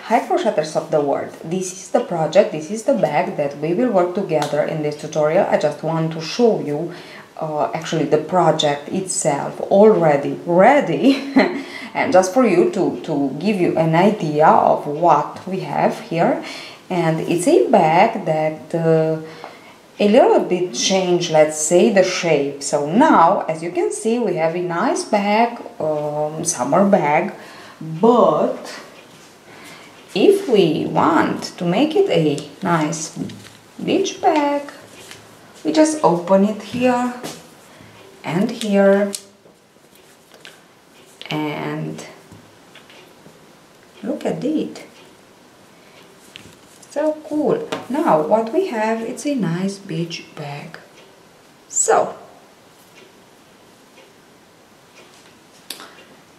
Hi crocheters of the world, this is the project, this is the bag that we will work together in this tutorial. I just want to show you actually the project itself already ready and just for you to give you an idea of what we have here. And it's a bag that a little bit changed, let's say, the shape. So now, as you can see, we have a nice bag, summer bag, but if we want to make it a nice beach bag, we just open it here and here, and look at it. So cool. Now what we have, it's a nice beach bag. So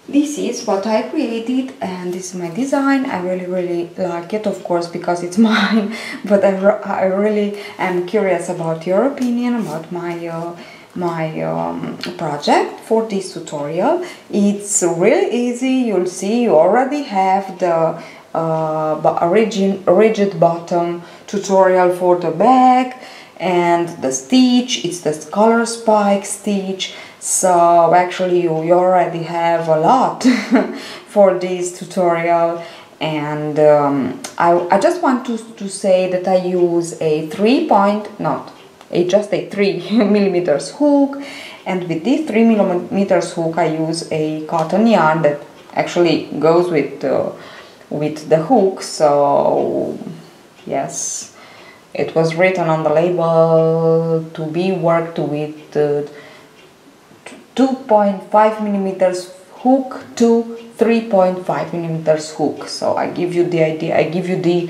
this is what I created and this is my design. I really like it, of course, because it's mine, but I really am curious about your opinion about my project for this tutorial. It's really easy. You'll see you already have the rigid bottom tutorial for the bag, and the stitch, it's the color spike stitch. So actually you already have a lot for this tutorial. And I just want to say that I use a 3 millimeters hook, and with this 3 millimeters hook I use a cotton yarn that actually goes with the hook. So yes, it was written on the label to be worked with 2.5 millimeters hook to 3.5 millimeters hook. So I give you the idea, I give you the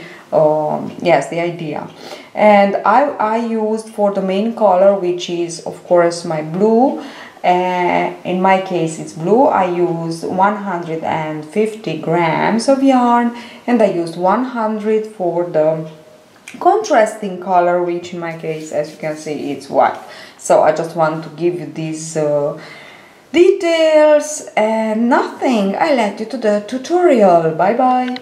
yes, the idea. And I used for the main color, which is of course my blue. In my case it's blue. I used 150 grams of yarn, and I used 100 for the contrasting color, which in my case, as you can see, it's white. So I just want to give you these details and nothing. I let you to the tutorial. Bye bye.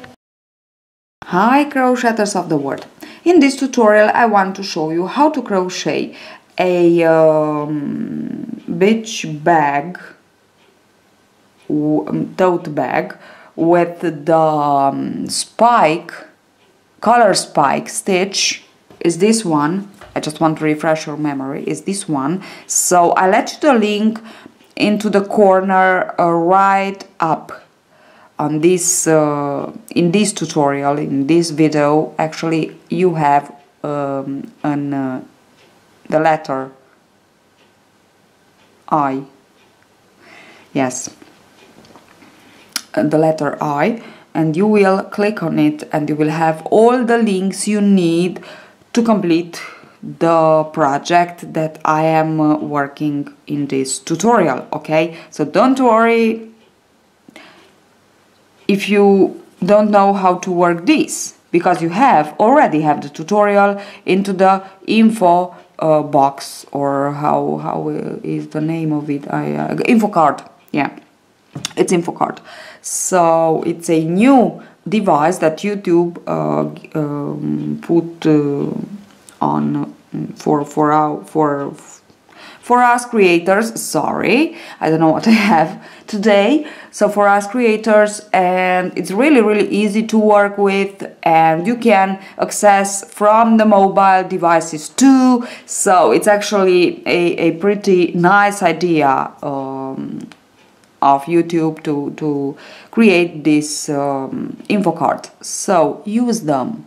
Hi crocheters of the world. In this tutorial I want to show you how to crochet a beach bag, tote bag, with the spike, color spike stitch. Is this one. I just want to refresh your memory, is this one. So I let you the link into the corner right up on this in this tutorial, in this video. Actually you have the letter I, yes, the letter I, and you will click on it and you will have all the links you need to complete the project that I am working in this tutorial. Okay, so don't worry if you don't know how to work this, because you already have the tutorial into the info box, or how is the name of it? Info card. Yeah, it's info card. So it's a new device that YouTube put on for us creators. Sorry, I don't know what I have today. So for us creators, and it's really easy to work with, and you can access from the mobile devices too. So it's actually a pretty nice idea of YouTube to create this info card. So use them,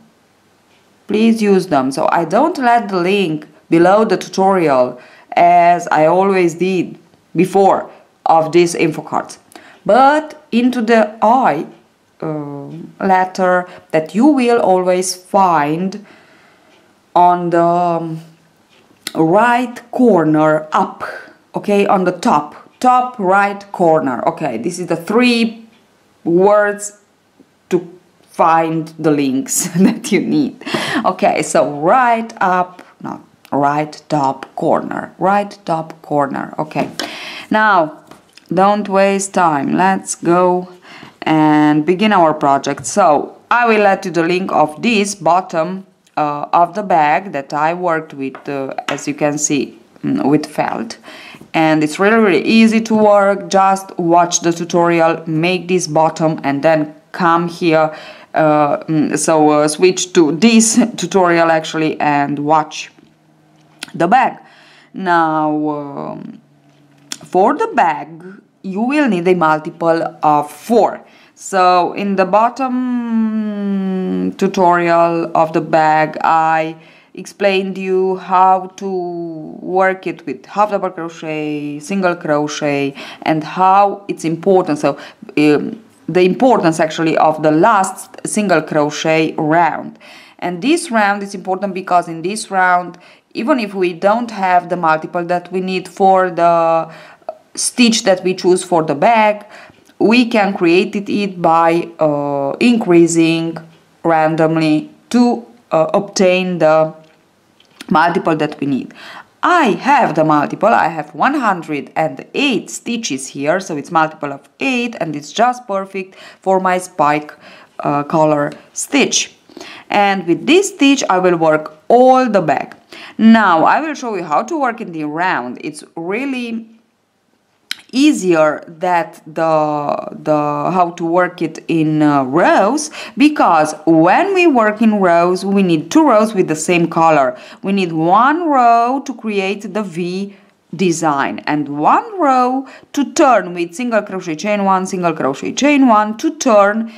please use them. So I don't let the link below the tutorial, as I always did before of this info card, but into the I letter that you will always find on the right corner up. Okay, on the top right corner. Okay, this is the 3 words to find the links that you need. Okay, so right up, no, right top corner, okay. Now don't waste time, let's go and begin our project. So I will add you the link of this bottom of the bag that I worked with, as you can see, with felt. And it's really easy to work. Just watch the tutorial, make this bottom, and then come here. Switch to this tutorial actually and watch the bag. Now, for the bag, you will need a multiple of 4. So in the bottom tutorial of the bag, I explained you how to work it with half double crochet, single crochet, and how it's important. So the importance actually of the last single crochet round. And this round is important because in this round, even if we don't have the multiple that we need for the stitch that we choose for the bag, we can create it by increasing randomly to obtain the multiple that we need. I have the multiple, I have 108 stitches here, so it's multiple of 8, and it's just perfect for my spike color stitch. And with this stitch I will work all the bag. Now I will show you how to work in the round. It's really easier that how to work it in rows, because when we work in rows we need 2 rows with the same color. We need 1 row to create the V design and 1 row to turn with single crochet chain 1, single crochet chain 1, to turn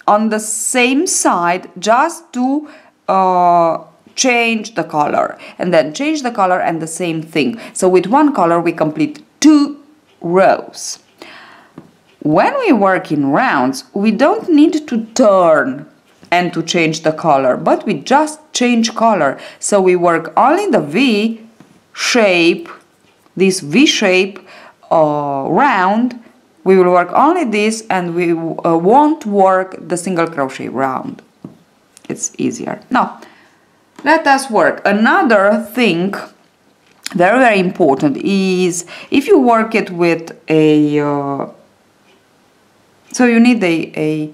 on the same side, just to change the color, and then change the color and the same thing. So with 1 color we complete 2 rows. When we work in rounds, we don't need to turn and to change the color, but we just change color. So we work only the V shape, this V shape round. We will work only this, and we won't work the single crochet round. It's easier. Now, let us work. Another thing very important is if you work it with a so you need a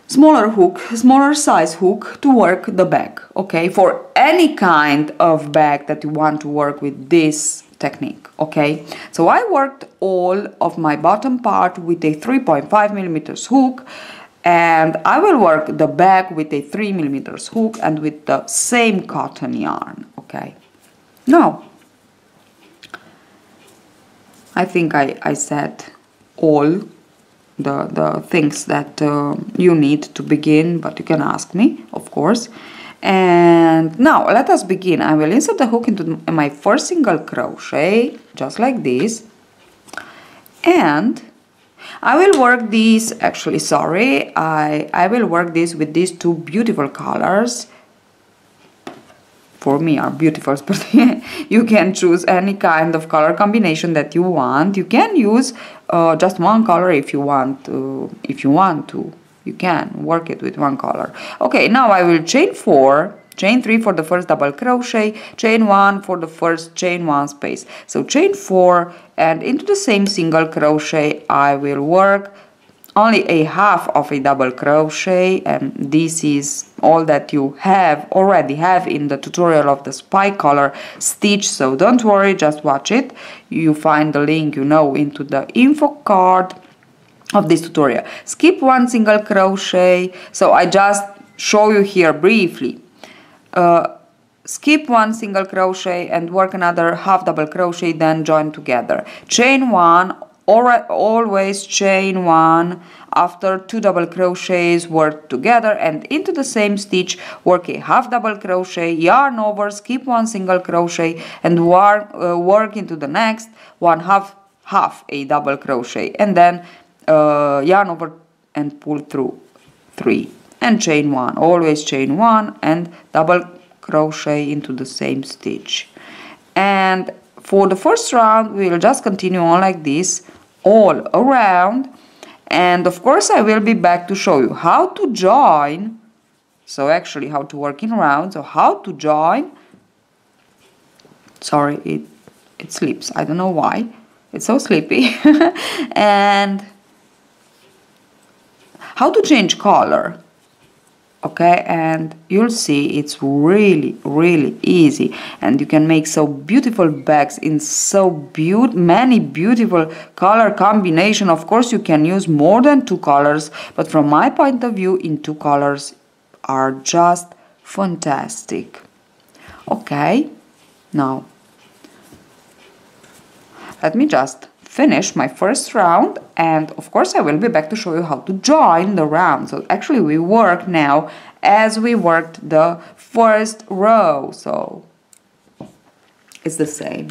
smaller hook, smaller size hook to work the bag, okay, for any kind of bag that you want to work with this technique, okay. So I worked all of my bottom part with a 3.5 millimeters hook, and I will work the bag with a 3 millimeters hook and with the same cotton yarn, okay. Now, I think I said all the things that you need to begin, but you can ask me, of course. And now let us begin. I will insert the hook into my first single crochet, just like this. And I will work these, actually, sorry, I will work this with these 2 beautiful colors. For me are beautiful, but you can choose any kind of color combination that you want. You can use just 1 color if you want to. You can work it with 1 color. Okay, now I will chain 4, chain 3 for the first double crochet, chain 1 for the first chain 1 space. So chain 4, and into the same single crochet I will work only a half of a double crochet, and this is all that you already have in the tutorial of the spike color stitch, so don't worry, just watch it. You find the link, into the info card of this tutorial. Skip 1 single crochet, so I just show you here briefly. Skip 1 single crochet and work another half double crochet, then join together. Chain 1, always chain 1, after 2 double crochets work together, and into the same stitch work a half double crochet, yarn over, skip 1 single crochet, and work into the next one half a double crochet, and then yarn over and pull through 3 and chain 1, always chain 1 and double crochet into the same stitch. And for the first round we will just continue on like this all around, and of course I will be back to show you how to join, so actually how to work in rounds, so how to join. Sorry, it sleeps, I don't know why, it's so sleepy. And how to change color. Okay, and you'll see it's really easy, and you can make so beautiful bags in so many beautiful color combination. Of course you can use more than 2 colors, but from my point of view, in 2 colors are just fantastic. Okay, now let me just finish my first round, and of course I will be back to show you how to join the round. So actually we work now as we worked the first row, so it's the same.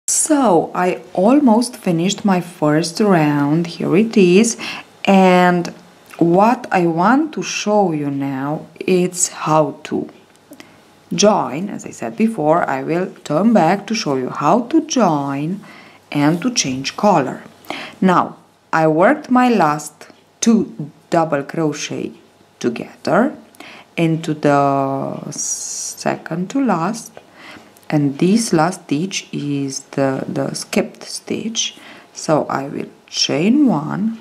So I almost finished my first round, here it is, and what I want to show you now is how to join. As I said before, I will turn back to show you how to join and to change color. Now I worked my last 2 double crochet together into the second to last, and this last stitch is the skipped stitch. So I will chain 1,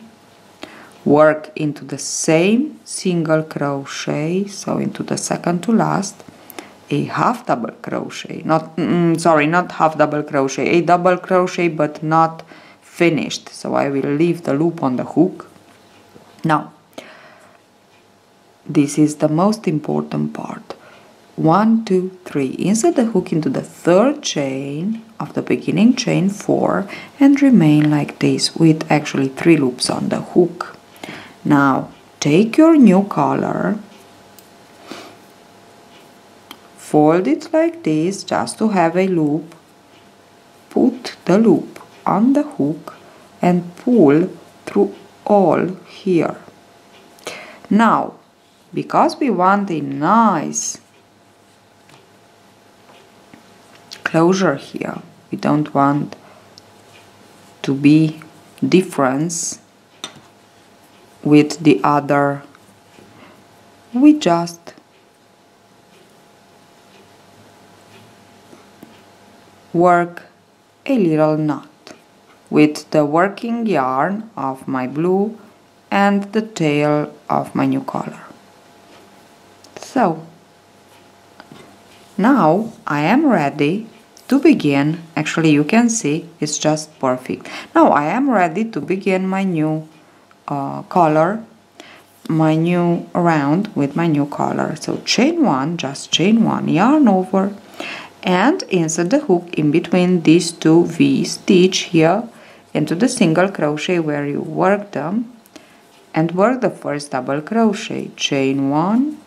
work into the same single crochet, so into the second to last, a half double crochet, not half double crochet, a double crochet but not finished, so I will leave the loop on the hook. Now this is the most important part. 1 2 3, insert the hook into the 3rd chain of the beginning chain 4 and remain like this with actually 3 loops on the hook. Now take your new color, fold it like this just to have a loop, put the loop on the hook and pull through all here. Now because we want a nice closure here, we don't want to be difference with the other, we just work a little knot with the working yarn of my blue and the tail of my new color. So now I am ready to begin. Actually you can see it's just perfect. Now I am ready to begin my new color, my new round with my new color. So chain 1, just chain 1, yarn over and insert the hook in between these 2 V stitch here into the single crochet where you worked them, and work the first double crochet, chain 1,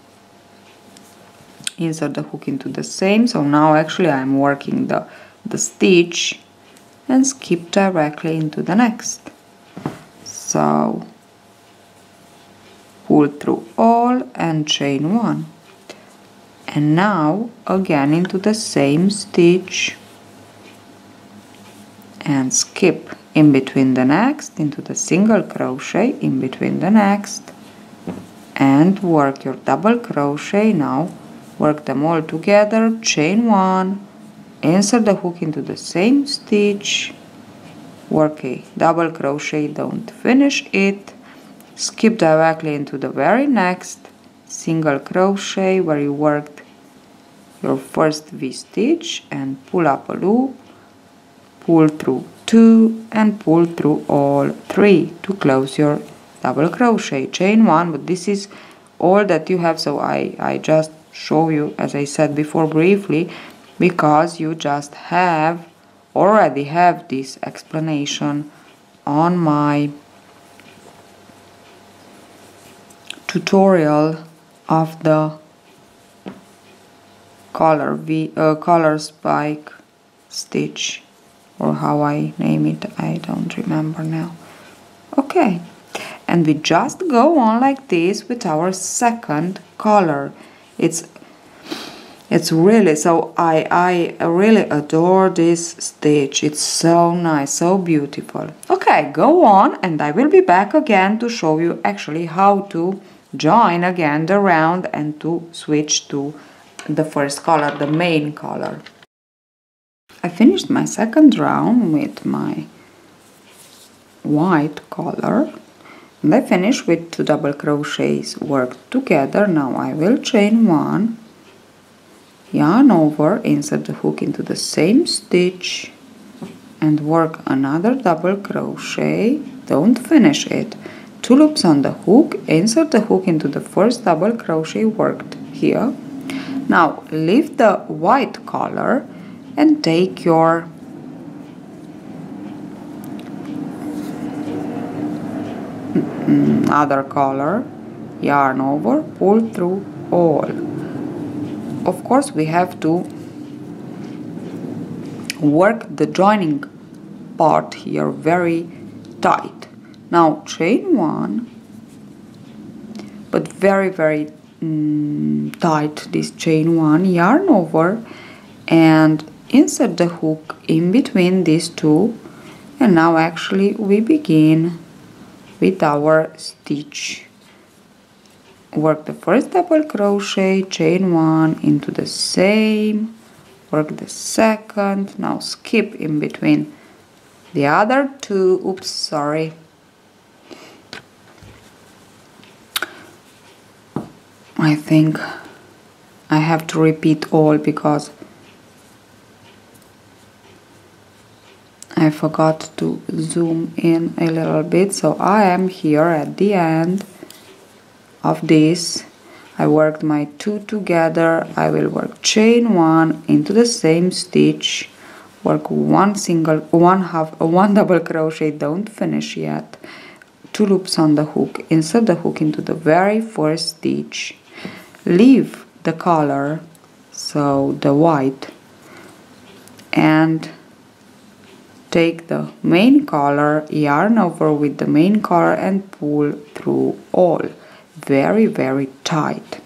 insert the hook into the same. So now actually I'm working the stitch and skip directly into the next. So pull through all and chain 1, and now again into the same stitch and skip in between the next into the single crochet in between the next and work your double crochet. Now work them all together, chain 1, insert the hook into the same stitch, work a double crochet, don't finish it, skip directly into the very next single crochet where you worked your first V stitch and pull up a loop, pull through 2 and pull through all 3 to close your double crochet, chain 1. But this is all that you have, so I just show you, as I said before, briefly, because you just already have this explanation on my tutorial of the color spike stitch, or how I name it, I don't remember now. Okay, and we just go on like this with our second color. It's really, so I really adore this stitch. It's so nice, so beautiful. Okay, go on, and I will be back again to show you actually how to join again the round and to switch to the first color, the main color. I finished my second round with my white color, And I finish with 2 double crochets worked together. Now I will chain 1, yarn over, insert the hook into the same stitch and work another double crochet. Don't finish it. 2 loops on the hook, insert the hook into the first double crochet worked here. Now leave the white color and take your other color, yarn over, pull through all. Of course we have to work the joining part here very tight. Now chain 1, but very tight, this chain 1, yarn over and insert the hook in between these two, and now actually we begin with our stitch. Work the first double crochet, chain 1 into the same, work the second, now skip in between the other two, oops, sorry. I think I have to repeat all because I forgot to zoom in a little bit. So I am here at the end of this. I worked my 2 together. I will work chain 1 into the same stitch, work one double crochet, don't finish yet, 2 loops on the hook, insert the hook into the very first stitch, leave the color, so the white, and take the main color, yarn over with the main color and pull through all very tight.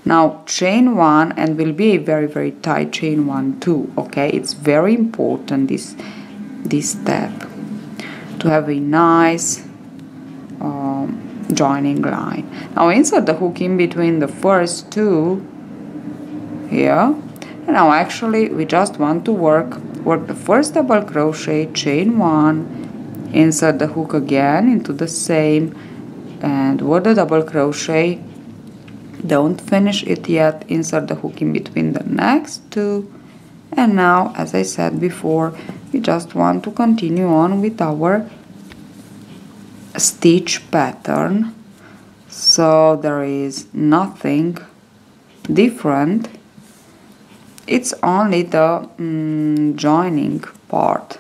Now chain 1, and will be a very tight chain 1 too, okay? It's very important this step to have a nice joining line. Now insert the hook in between the first two here, and now actually we just want to work the first double crochet, chain 1, insert the hook again into the same and work the double crochet, don't finish it yet, insert the hook in between the next two, and now as I said before, we just want to continue on with our stitch pattern, so there is nothing different. It's only the joining part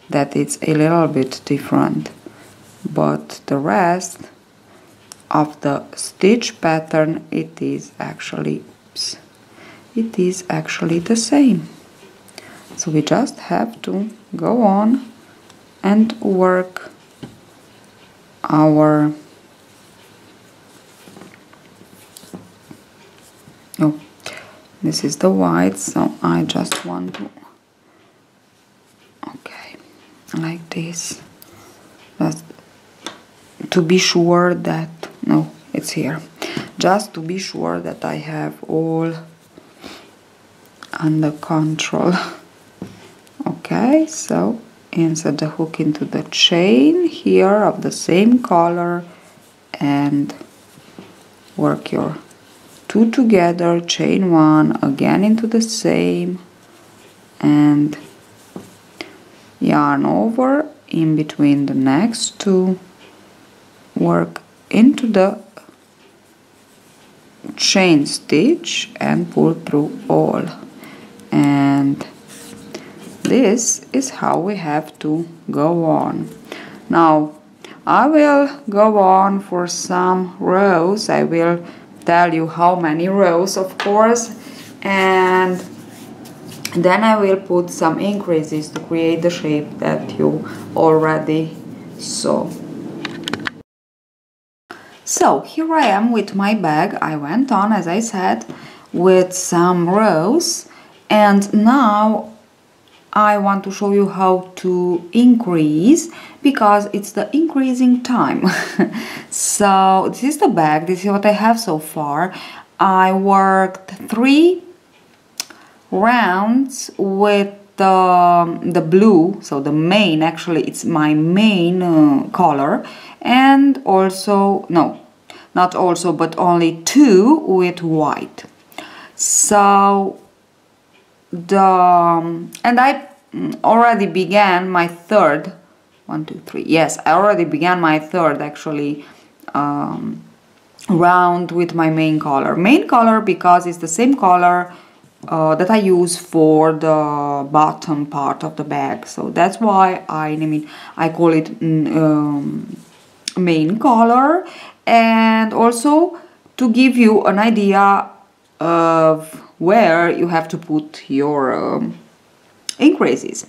that it's a little bit different, but the rest of the stitch pattern, it is actually the same. So we just have to go on and work our this is the white, so I just want to, okay, like this, just to be sure that, no, it's here, just to be sure that I have all under control. Okay, so insert the hook into the chain here of the same color and work your 2 together, chain 1 again into the same and yarn over in between the next two, work into the chain stitch and pull through all, and this is how we have to go on. Now I will go on for some rows. I will tell you how many rows, of course, and then I will put some increases to create the shape that you already saw. So here I am with my bag. I went on, as I said, with some rows, and now I want to show you how to increase, because it's the increasing time. So this is the bag, this is what I have so far. I worked 3 rounds with the blue, so the main, actually it's my main color, and also, no, not also, but only 2 with white. So and I already began my third, 1, 2, 3, yes, I already began my third actually round with my main color because it's the same color that I use for the bottom part of the bag, so that's why I call it main color, and also to give you an idea of where you have to put your increases.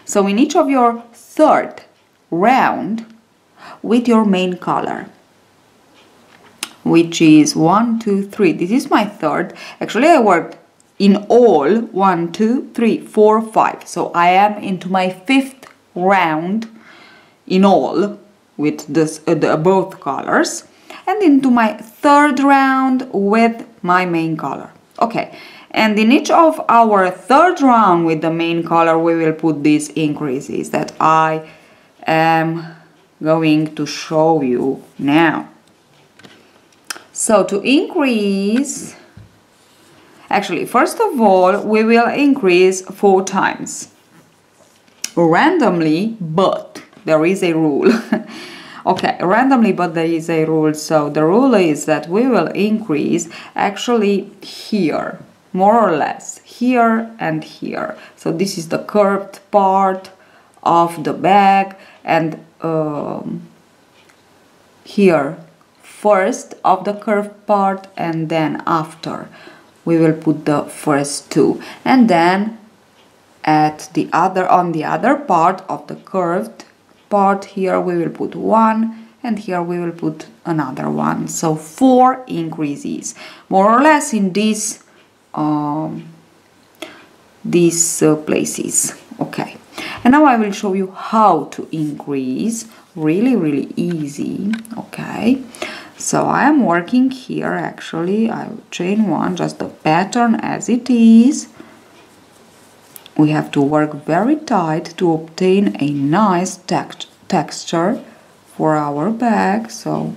So in each of your third round with your main color, which is 1, 2, 3, this is my third. Actually I worked in all 1, 2, 3, 4, 5, so I am into my 5th round in all with this both colors, and into my 3rd round with my main color. Okay, and in each of our 3rd round with the main color we will put these increases that I am going to show you now. So to increase, actually first of all we will increase 4 times randomly, but there is a rule. Okay, randomly, but there is a rule. So the rule is that we will increase actually here, more or less, here and here. So this is the curved part of the bag, and here first of the curved part, and then after we will put the first 2, and then at the other, on the other part of the curved part, here we will put 1, and here we will put another 1. So 4 increases, more or less, in these places. Okay, and now I will show you how to increase. Really easy. Okay, so I am working here. Actually, I will chain 1, just the pattern as it is. We have to work very tight to obtain a nice texture for our bag, so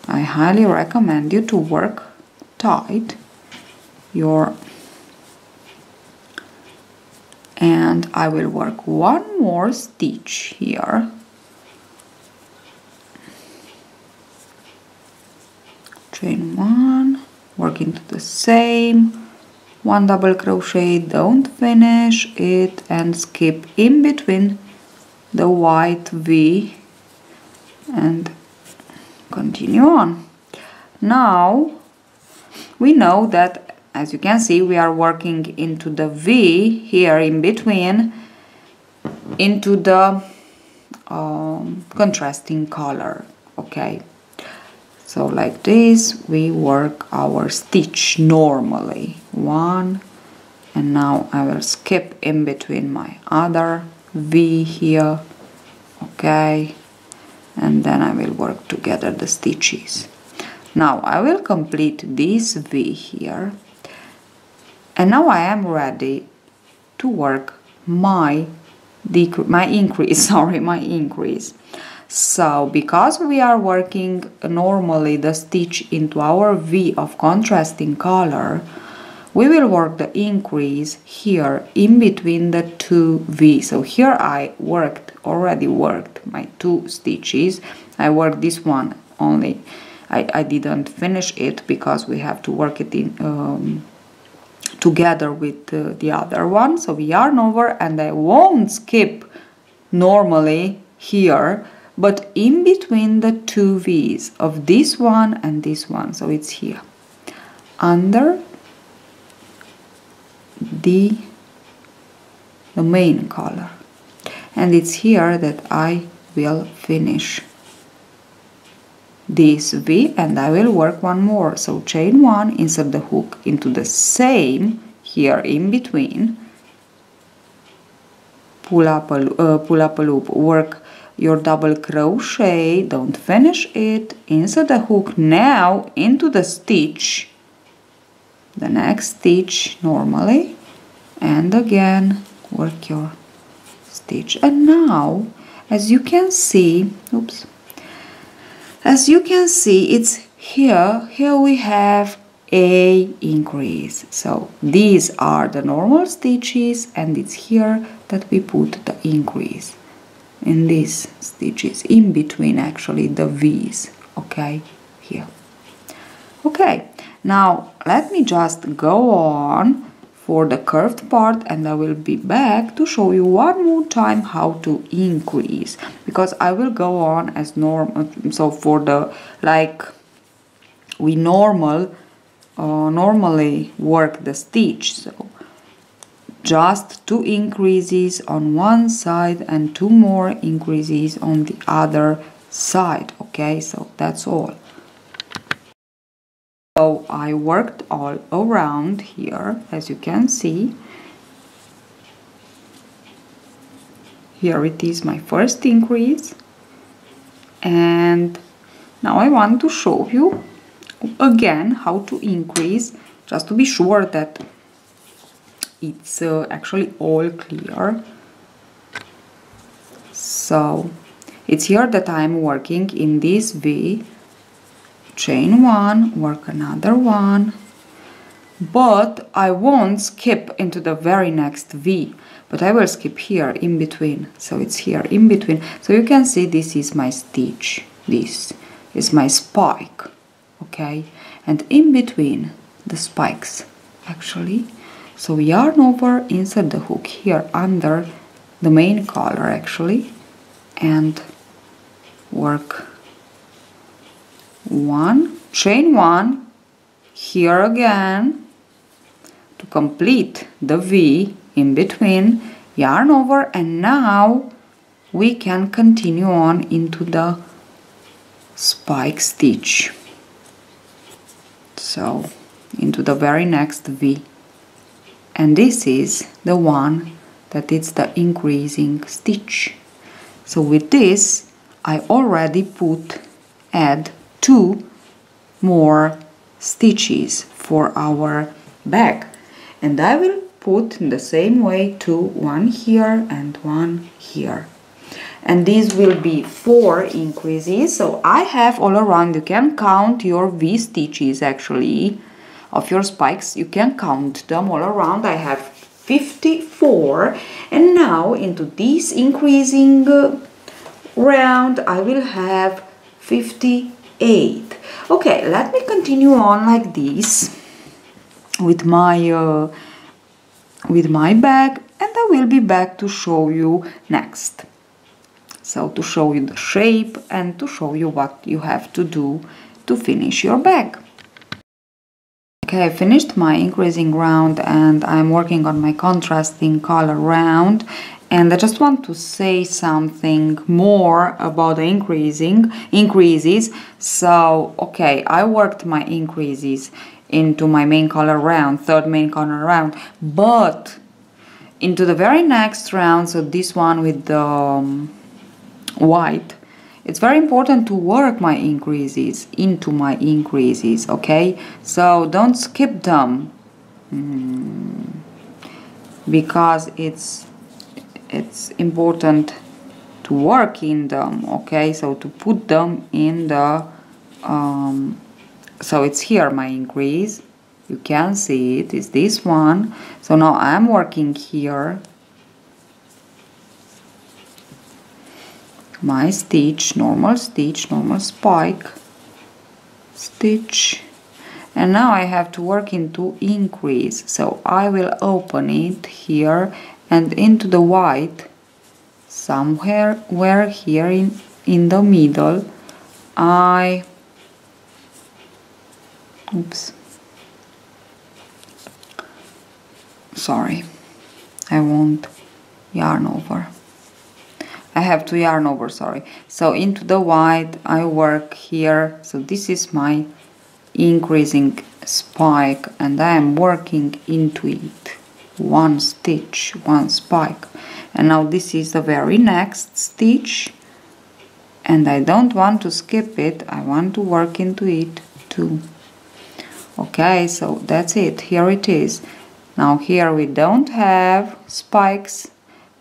I highly recommend you to work tight and I will work 1 more stitch here. Chain 1, work into the same, 1 double crochet, don't finish it, and skip in between the white V and continue on. Now we know that, as you can see, we are working into the V here in between, into the contrasting color. Okay, so like this we work our stitch normally. 1, and now I will skip in between my other V here. Okay, and then I will work together the stitches. Now I will complete this V here, and now I am ready to work my increase. Sorry, my increase. So because we are working normally the stitch into our V of contrasting color, we will work the increase here in between the 2 V. So here I already worked my 2 stitches. I worked this one only. I didn't finish it because we have to work it in together with the other one. So we yarn over, and I won't skip normally here, but in between the 2 V's of this one and this one. So it's here under the main color, and it's here that I will finish this V, and I will work 1 more. So chain 1, insert the hook into the same here in between, pull up a loop, work your double crochet, don't finish it, insert the hook now into the stitch, the next stitch normally, and again work your stitch. And now, as you can see, oops, as you can see, it's here we have a increase. So these are the normal stitches, and it's here that we put the increase in these stitches in between, actually the V's. Okay, here. Okay, now let me just go on for the curved part, and I will be back to show you one more time how to increase, because I will go on as normal. So for the, like we normally work the stitch, so just 2 increases on one side and 2 more increases on the other side. Okay, so that's all. So I worked all around here, as you can see. Here it is my first increase, and now I want to show you again how to increase, just to be sure that it's actually all clear. So it's here that I'm working in this V, chain 1, work another one, but I won't skip into the very next V, but I will skip here in between. So it's here in between. So you can see this is my stitch, this is my spike, okay, and in between the spikes actually. So yarn over, insert the hook here under the main color actually, and work 1, chain 1 here again to complete the V in between, yarn over, and now we can continue on into the spike stitch, so into the very next V, and this is the one that is the increasing stitch. So with this I already add 2 more stitches for our bag, and I will put in the same way 2, 1 here and 1 here, and these will be 4 increases. So I have all around, you can count your V stitches actually of your spikes, you can count them all around. I have 54, and now into this increasing round I will have 58. Okay, let me continue on like this with my bag, and I will be back to show you next. So to show you the shape and to show you what you have to do to finish your bag. Okay, I finished my increasing round and I'm working on my contrasting color round, and I just want to say something more about the increases. So, okay, I worked my increases into my main color round, third main color round, but into the very next round, so this one with the white, it's very important to work my increases into my increases, okay? So don't skip them, because it's important to work in them, okay? So to put them in the so it's here my increase, you can see it is this one. So now I'm working here my stitch, normal spike stitch, and now I have to work into increase. So I will open it here and into the white somewhere where here in the middle I won't yarn over. I have to yarn over, sorry. So into the white I work here. So this is my increasing spike, and I am working into it. One stitch, one spike. And now this is the very next stitch, and I don't want to skip it. I want to work into it too. Okay, so that's it. Here it is. Now here we don't have spikes,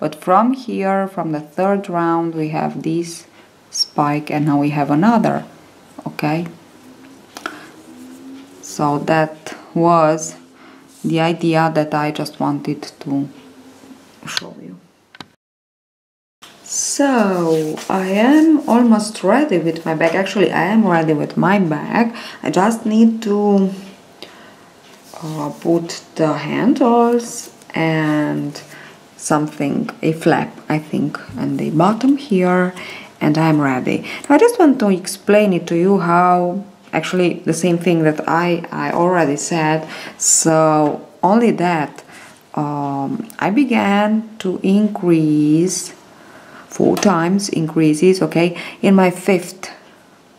but from here, from the third round, we have this spike, and now we have another. Okay, so that was the idea that I just wanted to show you. So I am almost ready with my bag. Actually, I am ready with my bag. I just need to put the handles and something, a flap, I think, on the bottom here, and I'm ready. Now I just want to explain it to you how, actually the same thing that I already said. So only that I began to increase 4 times increases, okay, in my 5th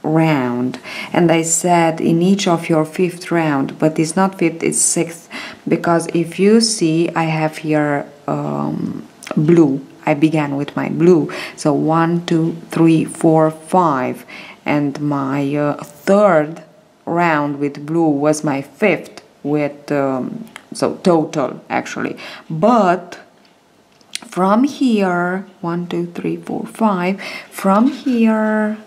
round, and I said in each of your 5th round, but it's not 5th, it's 6th, because if you see I have here blue. I began with my blue, so 1 2 3 4 5, and my 3rd round with blue was my 5th with so total actually, but from here 1 2 3 4 5, from here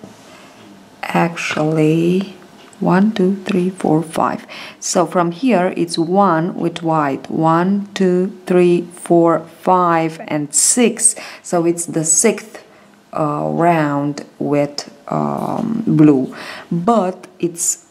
actually 1 2 3 4 5, so from here it's 1 with white, 1 2 3 4 5 and 6, so it's the 6th round with blue, but it's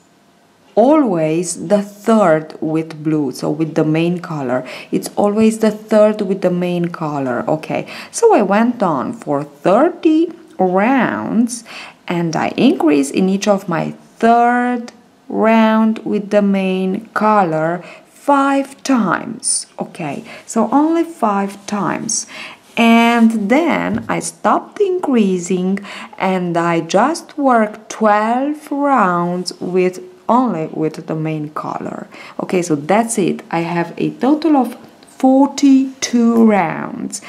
always the 3rd with blue, so with the main color, it's always the 3rd with the main color. Okay, so I went on for 30 rounds, and I increased in each of my 3rd round with the main color 5 times. Okay, so only 5 times, and then I stopped increasing and I just worked 12 rounds with only with the main color. Okay, so that's it. I have a total of 42 rounds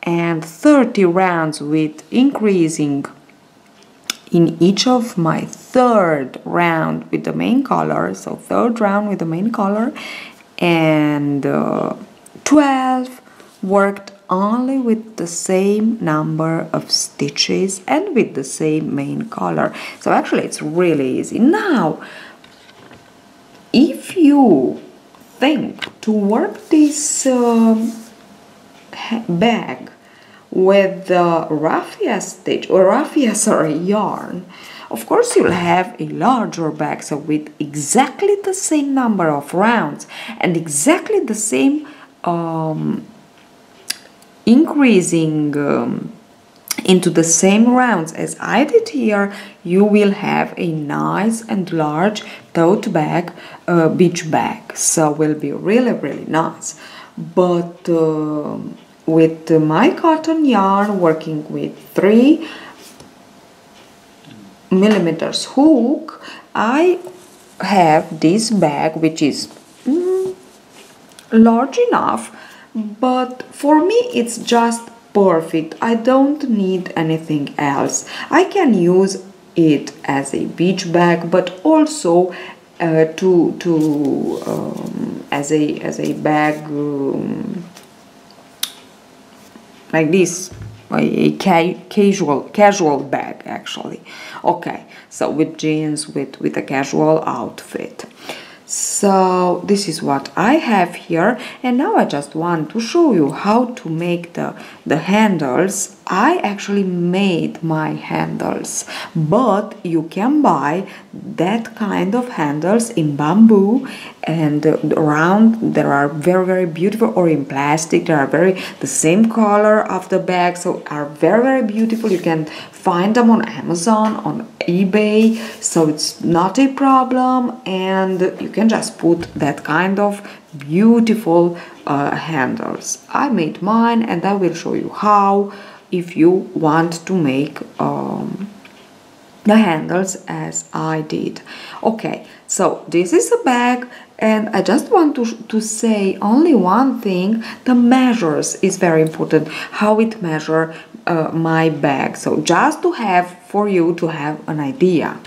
and 30 rounds with increasing in each of my 3rd round with the main color, so 3rd round with the main color, and 12 worked only with the same number of stitches and with the same main color. So actually it's really easy. Now if you think to work this bag with the raffia stitch or raffia yarn, of course you'll have a larger bag, so with exactly the same number of rounds and exactly the same increasing into the same rounds as I did here, you will have a nice and large tote bag, beach bag, so will be really nice. But with my cotton yarn, working with 3mm hook, I have this bag which is large enough, but for me it's just perfect. I don't need anything else. I can use it as a beach bag, but also as a bag like this, a casual bag actually. Okay, so with jeans, with a casual outfit. So this is what I have here, and now I just want to show you how to make the handles. I actually made my handles, but you can buy that kind of handles in bamboo, and around there are very beautiful, or in plastic. They are the same color of the bag, so are very beautiful. You can find them on Amazon, on eBay, so it's not a problem, and you can just put that kind of beautiful handles. I made mine, and I will show you how, if you want to make the handles as I did. Okay, so this is a bag, and I just want to say only one thing. The measures is very important, how it measure my bag, so just to have, for you to have an idea.